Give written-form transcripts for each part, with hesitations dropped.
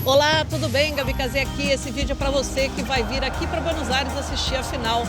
Olá, tudo bem? Gabi Casé aqui. Esse vídeo é para você que vai vir aqui para Buenos Aires assistir a final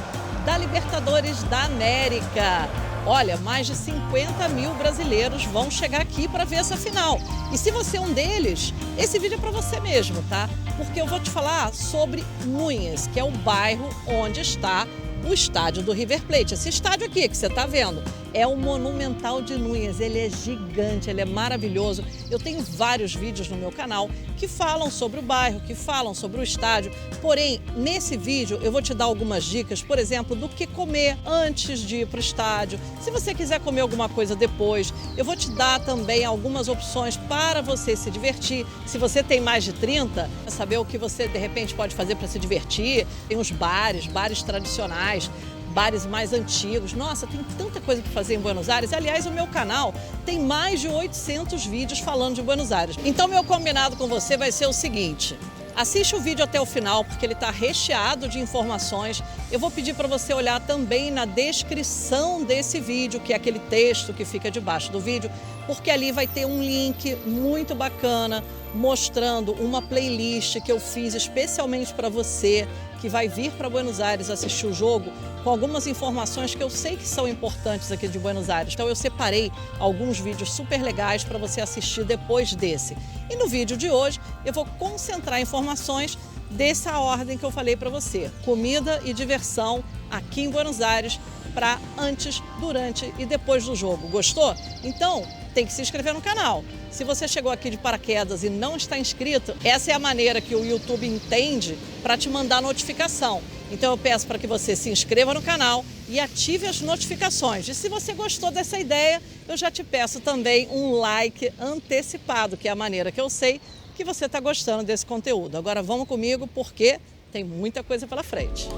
da Libertadores da América. Olha, mais de 50 mil brasileiros vão chegar aqui para ver essa final. E se você é um deles, esse vídeo é para você mesmo, tá? Porque eu vou te falar sobre Núñez, que é o bairro onde está o estádio do River Plate. Esse estádio aqui que você está vendo é o Monumental de Núñez. Ele é gigante, ele é maravilhoso. Eu tenho vários vídeos no meu canal que falam sobre o bairro, que falam sobre o estádio. Porém, nesse vídeo eu vou te dar algumas dicas, por exemplo, do que comer antes de ir para o estádio. Se você quiser comer alguma coisa depois, eu vou te dar também algumas opções para você se divertir. Se você tem mais de 30, saber o que você de repente pode fazer para se divertir. Tem os bares tradicionais, bares mais antigos. Nossa, tem tanta coisa para fazer em Buenos Aires. Aliás, o meu canal tem mais de 800 vídeos falando de Buenos Aires. Então, meu combinado com você vai ser o seguinte: assiste o vídeo até o final, porque ele está recheado de informações. Eu vou pedir para você olhar também na descrição desse vídeo, que é aquele texto que fica debaixo do vídeo, porque ali vai ter um link muito bacana mostrando uma playlist que eu fiz especialmente para você que vai vir para Buenos Aires assistir o jogo, com algumas informações que eu sei que são importantes aqui de Buenos Aires. Então eu separei alguns vídeos super legais para você assistir depois desse. E no vídeo de hoje eu vou concentrar informações dessa ordem que eu falei para você: comida e diversão aqui em Buenos Aires para antes, durante e depois do jogo. Gostou? Então tem que se inscrever no canal. Se você chegou aqui de paraquedas e não está inscrito, essa é a maneira que o YouTube entende para te mandar notificação. Então eu peço para que você se inscreva no canal e ative as notificações. E se você gostou dessa ideia, eu já te peço também um like antecipado, que é a maneira que eu sei que você está gostando desse conteúdo. Agora vamos comigo, porque tem muita coisa pela frente.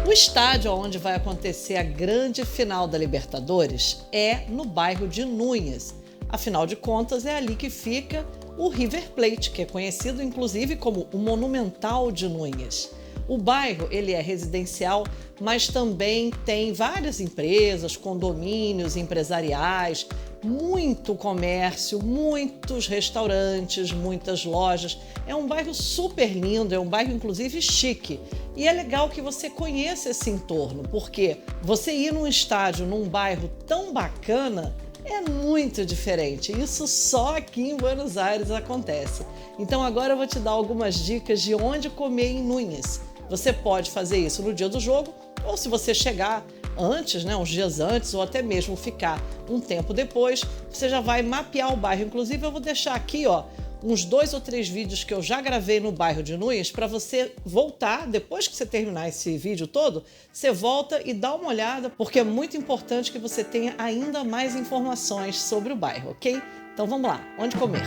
O estádio onde vai acontecer a grande final da Libertadores é no bairro de Núñez. Afinal de contas, é ali que fica o River Plate, que é conhecido inclusive como o Monumental de Núñez. O bairro ele é residencial, mas também tem várias empresas, condomínios empresariais, muito comércio, muitos restaurantes, muitas lojas. É um bairro super lindo, é um bairro inclusive chique. E é legal que você conheça esse entorno, porque você ir num estádio, num bairro tão bacana, é muito diferente. Isso só aqui em Buenos Aires acontece. Então agora eu vou te dar algumas dicas de onde comer em Núñez. Você pode fazer isso no dia do jogo, ou se você chegar antes, uns dias antes, ou até mesmo ficar um tempo depois, você já vai mapear o bairro. Inclusive eu vou deixar aqui, uns 2 ou 3 vídeos que eu já gravei no bairro de Núñez para você voltar, depois que você terminar esse vídeo todo, você volta e dá uma olhada, porque é muito importante que você tenha ainda mais informações sobre o bairro, ok? Então vamos lá, onde comer?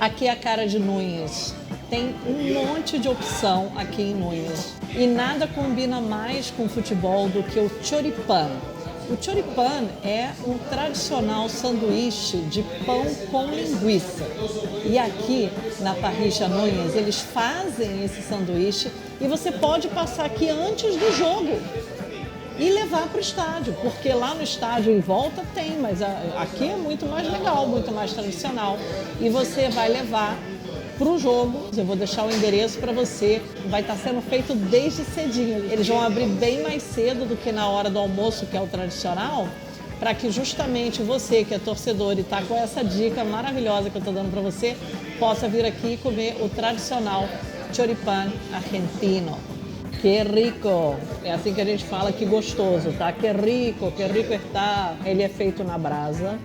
Aqui é a cara de Núñez. Tem um monte de opção aqui em Núñez. E nada combina mais com futebol do que o choripán. O choripán é um tradicional sanduíche de pão com linguiça. E aqui na Parrilla Núñez eles fazem esse sanduíche e você pode passar aqui antes do jogo e levar para o estádio, porque lá no estádio em volta tem, mas aqui é muito mais legal, muito mais tradicional. E você vai levar para o jogo. Eu vou deixar o endereço para você. Vai estar sendo feito desde cedinho. Eles vão abrir bem mais cedo do que na hora do almoço, que é o tradicional, para que justamente você que é torcedor e está com essa dica maravilhosa que eu estou dando para você, possa vir aqui e comer o tradicional choripán argentino. Que rico! É assim que a gente fala, que gostoso, tá? Que rico está. Ele é feito na brasa.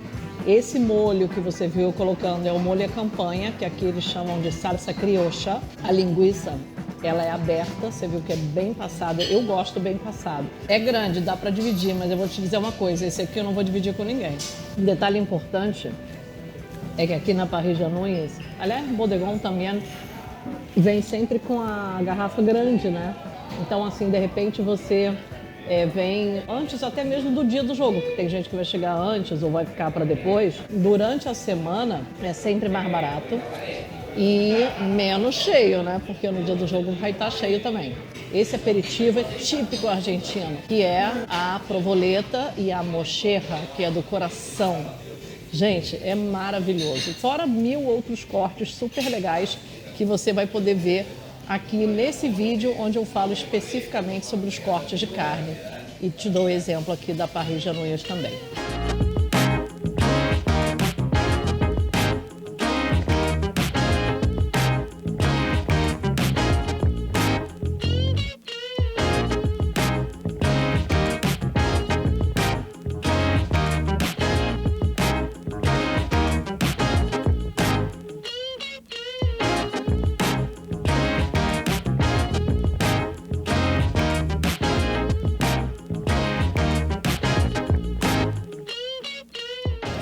Esse molho que você viu colocando é o molho à campanha, que aqui eles chamam de salsa criocha. A linguiça, ela é aberta, você viu que é bem passada. Eu gosto bem passado. É grande, dá para dividir, mas eu vou te dizer uma coisa, esse aqui eu não vou dividir com ninguém. Um detalhe importante é que aqui na Parrilla Núñez, aliás, no bodegão também, vem sempre com a garrafa grande, né? Então, assim, de repente você vem antes até mesmo do dia do jogo, porque tem gente que vai chegar antes ou vai ficar para depois. Durante a semana é sempre mais barato e menos cheio, né? Porque no dia do jogo vai estar cheio também. esse aperitivo é típico argentino, que é a provoleta e a mocherra, que é do coração. Gente, é maravilhoso. Fora 1000 outros cortes super legais que você vai poder ver aqui nesse vídeo, onde eu falo especificamente sobre os cortes de carne. E te dou o exemplo aqui da parrilla Núñez também.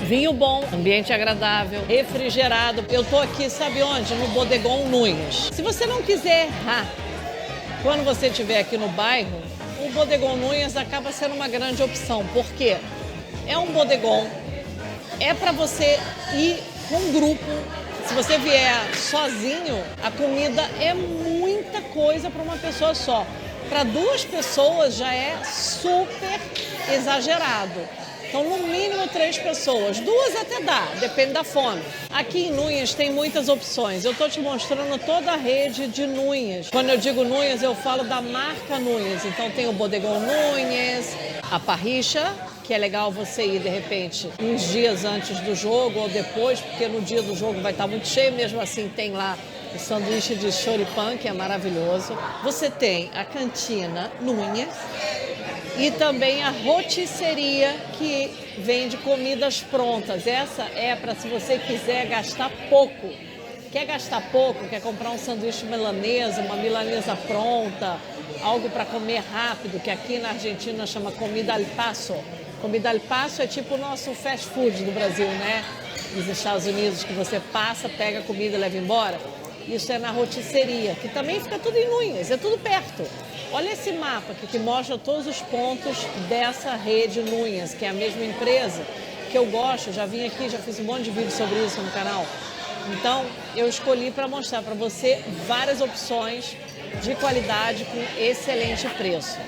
Vinho bom, ambiente agradável, refrigerado. Eu tô aqui, sabe onde? No Bodegão Núñez. Se você não quiser errar, quando você estiver aqui no bairro, o Bodegão Núñez acaba sendo uma grande opção. Porque é um bodegão, é para você ir com grupo. Se você vier sozinho, a comida é muita coisa para uma pessoa só. Para 2 pessoas já é super exagerado. Então, no mínimo 3 pessoas. 2 até dá, depende da fome. Aqui em Núñez tem muitas opções. Eu estou te mostrando toda a rede de Núñez. Quando eu digo Núñez, eu falo da marca Núñez. Então, tem o Bodegão Núñez, a parrilla, que é legal você ir, de repente, uns dias antes do jogo ou depois, porque no dia do jogo vai estar muito cheio. Mesmo assim, tem lá o sanduíche de choripã, que é maravilhoso. Você tem a cantina Núñez. E também a rotisseria, que vende comidas prontas. Essa é para se você quiser gastar pouco. Quer gastar pouco, quer comprar um sanduíche milanesa, uma milanesa pronta, algo para comer rápido, que aqui na Argentina chama comida al paso. Comida al paso é tipo o nosso fast food do Brasil, né? Dos Estados Unidos, que você passa, pega a comida e leva embora. Isso é na rotisseria, que também fica tudo em Núñez, é tudo perto. Olha esse mapa aqui que mostra todos os pontos dessa rede Núñez, que é a mesma empresa que eu gosto. Já vim aqui, já fiz um monte de vídeo sobre isso no canal. Então, eu escolhi para mostrar para você várias opções de qualidade com excelente preço.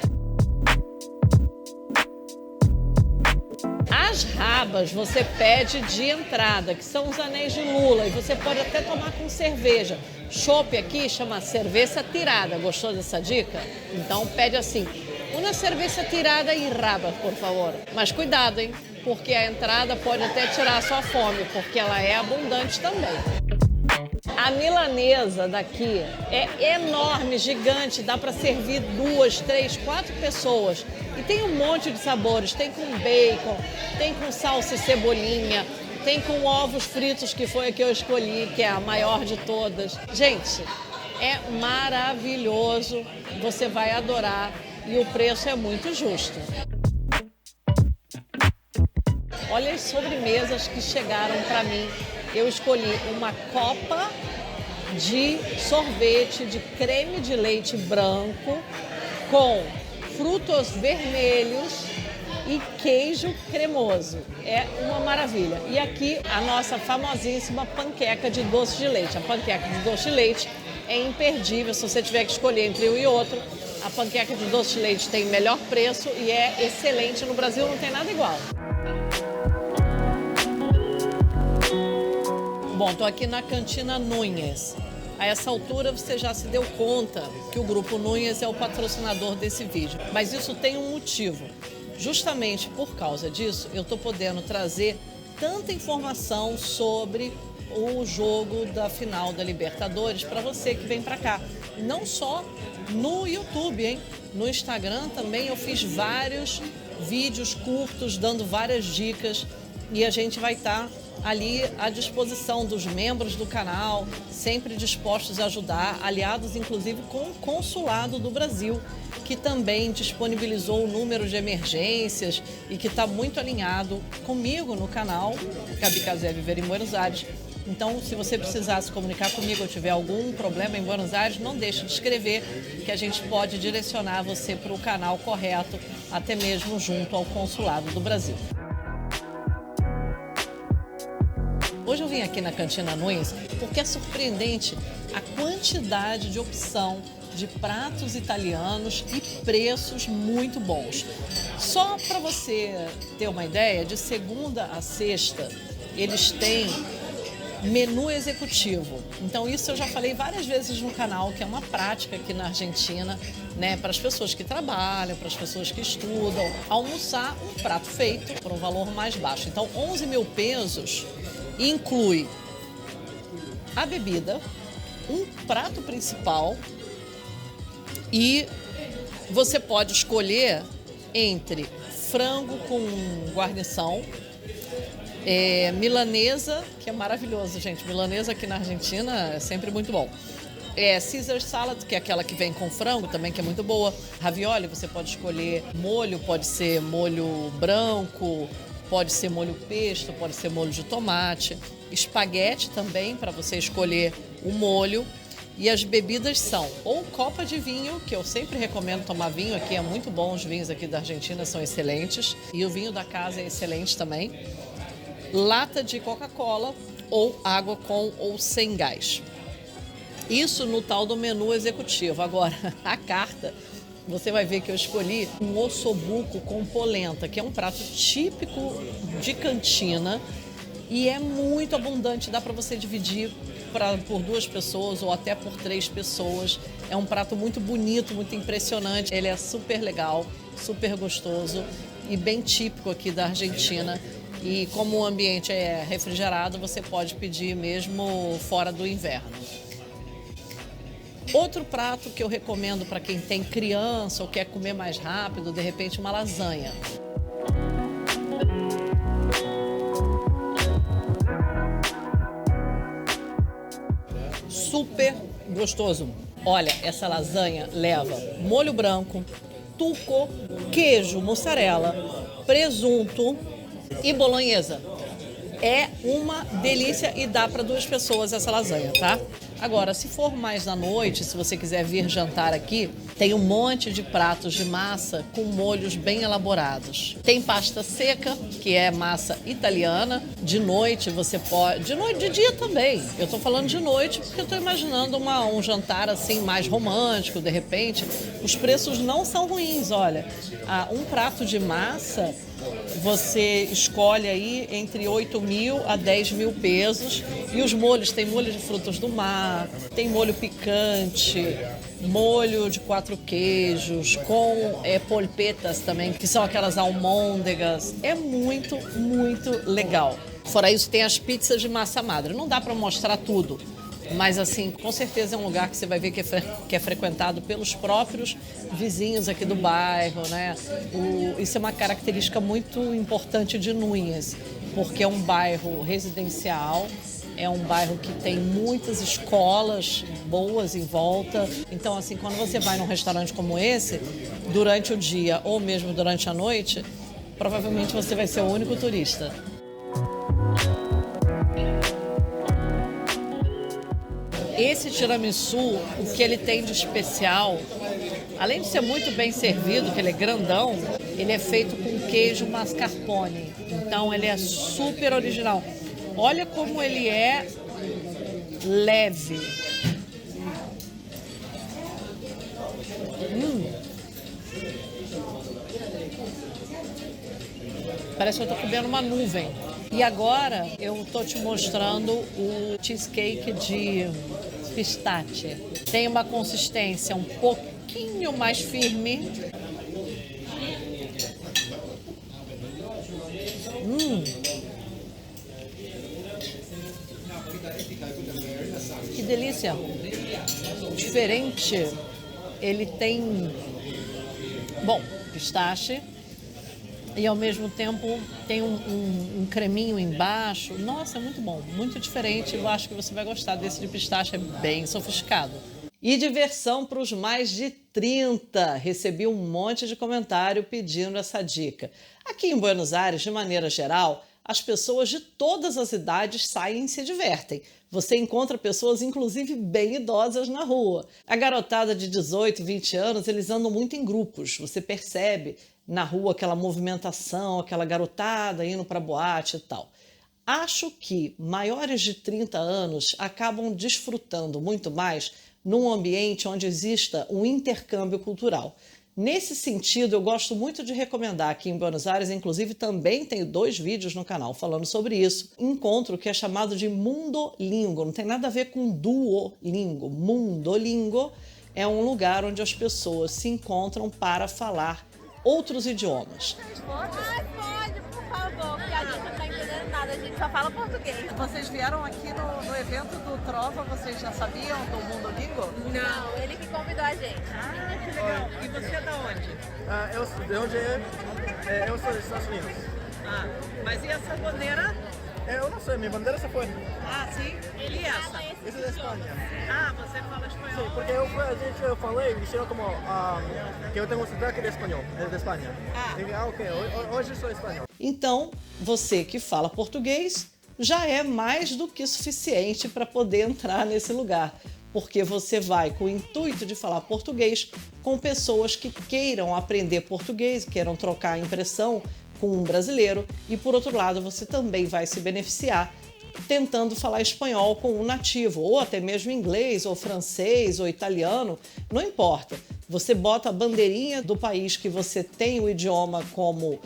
As rabas você pede de entrada, que são os anéis de lula, e você pode até tomar com cerveja. Chopp aqui chama cerveja tirada. Gostou dessa dica? Então pede assim, uma cerveja tirada e rabas, por favor. Mas cuidado, hein? Porque a entrada pode até tirar a sua fome, porque ela é abundante também. A milanesa daqui é enorme, gigante, dá para servir 2, 3, 4 pessoas. E tem um monte de sabores, tem com bacon, tem com salsa e cebolinha, tem com ovos fritos, que foi a que eu escolhi, que é a maior de todas. Gente, é maravilhoso, você vai adorar e o preço é muito justo. Olha as sobremesas que chegaram para mim. Eu escolhi uma copa de sorvete de creme de leite branco com frutos vermelhos e queijo cremoso. É uma maravilha. E aqui a nossa famosíssima panqueca de doce de leite. A panqueca de doce de leite é imperdível se você tiver que escolher entre um e outro. A panqueca de doce de leite tem melhor preço e é excelente. No Brasil não tem nada igual. Bom, estou aqui na cantina Núñez. A essa altura você já se deu conta que o Grupo Núñez é o patrocinador desse vídeo. Mas isso tem um motivo. Justamente por causa disso, eu estou podendo trazer tanta informação sobre o jogo da final da Libertadores para você que vem para cá. Não só no YouTube, hein? No Instagram também eu fiz vários vídeos curtos dando várias dicas e a gente vai estar ali à disposição dos membros do canal, sempre dispostos a ajudar, aliados inclusive com o Consulado do Brasil, que também disponibilizou o número de emergências e que está muito alinhado comigo no canal, Gabi Casé Viver em Buenos Aires. Então, se você precisar se comunicar comigo ou tiver algum problema em Buenos Aires, não deixe de escrever, que a gente pode direcionar você para o canal correto, até mesmo junto ao Consulado do Brasil. Hoje eu vim aqui na Cantina Núñez porque é surpreendente a quantidade de opção de pratos italianos e preços muito bons. Só para você ter uma ideia, de segunda a sexta, eles têm menu executivo. Então isso eu já falei várias vezes no canal, que é uma prática aqui na Argentina, né, para as pessoas que trabalham, para as pessoas que estudam, almoçar um prato feito por um valor mais baixo. Então 11 mil pesos inclui a bebida, um prato principal e você pode escolher entre frango com guarnição, milanesa, que é maravilhoso, gente. Milanesa aqui na Argentina é sempre muito bom. Caesar salad, que é aquela que vem com frango também, que é muito boa. Ravioli, você pode escolher molho, pode ser molho branco, pode ser molho pesto, pode ser molho de tomate. Espaguete também, para você escolher o molho. E as bebidas são ou copa de vinho, que eu sempre recomendo tomar vinho aqui, é muito bom, os vinhos aqui da Argentina são excelentes. E o vinho da casa é excelente também. Lata de Coca-Cola ou água com ou sem gás. Isso no tal do menu executivo. Agora, a carta, você vai ver que eu escolhi um ossobuco com polenta, que é um prato típico de cantina e é muito abundante. Dá para você dividir por 2 pessoas ou até por 3 pessoas. É um prato muito bonito, muito impressionante. Ele é super legal, super gostoso e bem típico aqui da Argentina. E como o ambiente é refrigerado, você pode pedir mesmo fora do inverno. Outro prato que eu recomendo para quem tem criança ou quer comer mais rápido, de repente uma lasanha. Super gostoso. Olha, essa lasanha leva molho branco, tuco, queijo, mussarela, presunto e bolonhesa. É uma delícia e dá para 2 pessoas essa lasanha, tá? Agora, se for mais à noite, se você quiser vir jantar aqui, tem um monte de pratos de massa com molhos bem elaborados. Tem pasta seca, que é massa italiana. De noite você pode... De noite, de dia também. Eu tô falando de noite porque eu tô imaginando um jantar assim mais romântico, de repente. Os preços não são ruins, olha. Um prato de massa... Você escolhe aí entre 8 mil a 10 mil pesos. E os molhos, tem molho de frutos do mar, tem molho picante, molho de 4 queijos, com polpetas também, que são aquelas almôndegas. É muito, muito legal. Fora isso, tem as pizzas de massa madre. Não dá para mostrar tudo. Mas, assim, com certeza é um lugar que você vai ver que é frequentado pelos próprios vizinhos aqui do bairro, né? Isso é uma característica muito importante de Núñez, porque é um bairro residencial, é um bairro que tem muitas escolas boas em volta. Então, assim, quando você vai num restaurante como esse, durante o dia ou mesmo durante a noite, provavelmente você vai ser o único turista. Esse tiramisu, o que ele tem de especial, além de ser muito bem servido, que ele é grandão, ele é feito com queijo mascarpone. Então ele é super original. Olha como ele é leve. Parece que eu tô comendo uma nuvem. E agora eu tô te mostrando o cheesecake de pistache. Tem uma consistência um pouquinho mais firme. Que delícia! Diferente. Ele tem, bom, pistache. E ao mesmo tempo tem um creminho embaixo. Nossa, é muito bom, muito diferente. Eu acho que você vai gostar desse de pistache, é bem sofisticado. E diversão para os mais de 30. Recebi um monte de comentário pedindo essa dica. Aqui em Buenos Aires, de maneira geral, as pessoas de todas as idades saem e se divertem. Você encontra pessoas, inclusive, bem idosas na rua. A garotada de 18, 20 anos, eles andam muito em grupos. Você percebe na rua aquela movimentação, aquela garotada indo para boate e tal. Acho que maiores de 30 anos acabam desfrutando muito mais num ambiente onde exista um intercâmbio cultural. Nesse sentido, eu gosto muito de recomendar aqui em Buenos Aires, inclusive também tenho 2 vídeos no canal falando sobre isso, um encontro que é chamado de Mundolingo, não tem nada a ver com Duolingo. Mundolingo é um lugar onde as pessoas se encontram para falar outros idiomas. Pode, por favor, porque a gente não tá entendendo nada, a gente só fala português. Vocês vieram aqui no evento do Trova, vocês já sabiam do Mundolingo? Não, ele que convidou a gente. Ah, que legal. E você é da onde? Eu sou dos Estados Unidos. Ah, mas e essa bandeira? Eu não sei, minha bandeira se foi. Ah, sim. E essa? Isso é da Espanha. Ah, você fala espanhol? Sim, porque eu falei, me disseram como que eu tenho um sotaque de espanhol, de Espanha. Ok, hoje sou espanhol. Então, você que fala português já é mais do que suficiente para poder entrar nesse lugar, porque você vai com o intuito de falar português com pessoas que queiram aprender português, queiram trocar a impressão com um brasileiro, e por outro lado você também vai se beneficiar tentando falar espanhol com um nativo, ou até mesmo inglês, ou francês, ou italiano, não importa. Você bota a bandeirinha do país que você tem o idioma como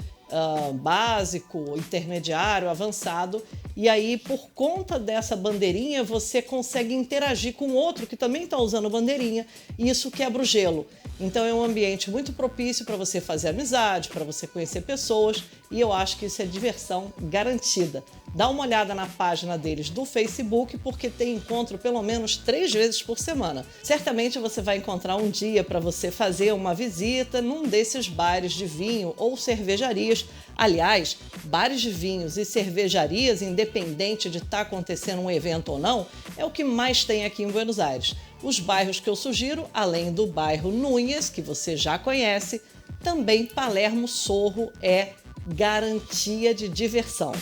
básico, intermediário, avançado, e aí por conta dessa bandeirinha você consegue interagir com outro que também está usando bandeirinha, e isso quebra o gelo. Então é um ambiente muito propício para você fazer amizade, para você conhecer pessoas, e eu acho que isso é diversão garantida. Dá uma olhada na página deles do Facebook, porque tem encontro pelo menos 3 vezes por semana. Certamente você vai encontrar um dia para você fazer uma visita num desses bares de vinho ou cervejarias. Aliás, bares de vinhos e cervejarias, independente de estar acontecendo um evento ou não, é o que mais tem aqui em Buenos Aires. Os bairros que eu sugiro, além do bairro Núñez, que você já conhece, também Palermo Sorro é garantia de diversão.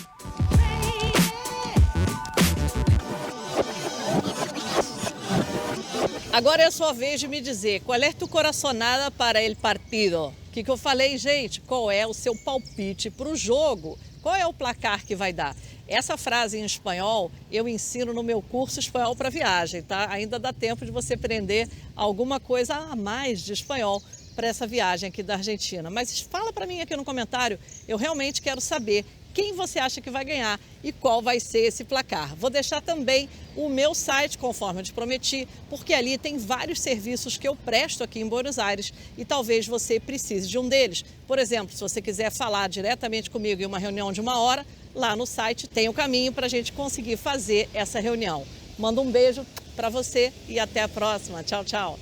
Agora é a sua vez de me dizer qual é tu coraçonada para el partido. O que eu falei, gente? Qual é o seu palpite para o jogo? Qual é o placar que vai dar? Essa frase em espanhol eu ensino no meu curso Espanhol para Viagem, tá? Ainda dá tempo de você aprender alguma coisa a mais de espanhol para essa viagem aqui da Argentina. Mas fala para mim aqui no comentário, eu realmente quero saber quem você acha que vai ganhar e qual vai ser esse placar. Vou deixar também o meu site, conforme eu te prometi, porque ali tem vários serviços que eu presto aqui em Buenos Aires e talvez você precise de um deles. Por exemplo, se você quiser falar diretamente comigo em uma reunião de 1 hora, lá no site tem o caminho para a gente conseguir fazer essa reunião. Mando um beijo para você e até a próxima. Tchau, tchau.